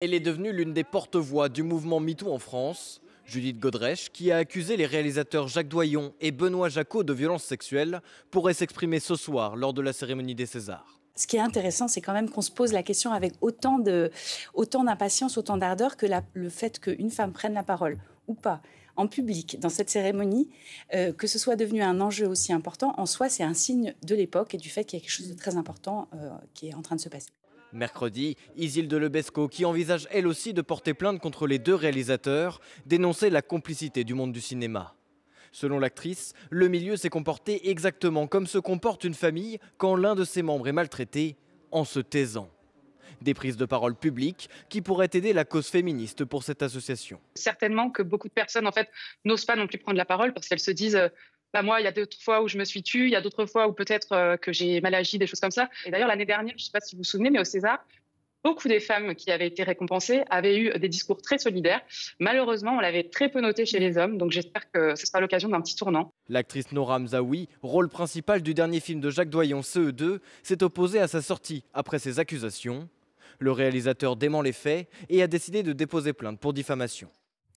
Elle est devenue l'une des porte-voix du mouvement MeToo en France. Judith Godrèche, qui a accusé les réalisateurs Jacques Doyon et Benoît Jacquot de violences sexuelles, pourrait s'exprimer ce soir lors de la cérémonie des Césars. Ce qui est intéressant, c'est quand même qu'on se pose la question avec autant d'impatience, autant d'ardeur que le fait qu'une femme prenne la parole ou pas en public dans cette cérémonie, que ce soit devenu un enjeu aussi important, en soi, c'est un signe de l'époque et du fait qu'il y a quelque chose de très important qui est en train de se passer. Mercredi, Isilde Lebesco, qui envisage elle aussi de porter plainte contre les deux réalisateurs, dénonçait la complicité du monde du cinéma. Selon l'actrice, le milieu s'est comporté exactement comme se comporte une famille quand l'un de ses membres est maltraité, en se taisant. Des prises de parole publiques qui pourraient aider la cause féministe pour cette association. Certainement que beaucoup de personnes en fait n'osent pas non plus prendre la parole parce qu'elles se disent bah moi il y a d'autres fois où je me suis tue, il y a d'autres fois où peut-être que j'ai mal agi, des choses comme ça. Et d'ailleurs l'année dernière, je ne sais pas si vous vous souvenez, mais au César, beaucoup des femmes qui avaient été récompensées avaient eu des discours très solidaires. Malheureusement, on l'avait très peu noté chez les hommes, donc j'espère que ce sera l'occasion d'un petit tournant. L'actrice Nora Mzaoui, rôle principal du dernier film de Jacques Doyon, CE2, s'est opposée à sa sortie après ces accusations. Le réalisateur dément les faits et a décidé de déposer plainte pour diffamation.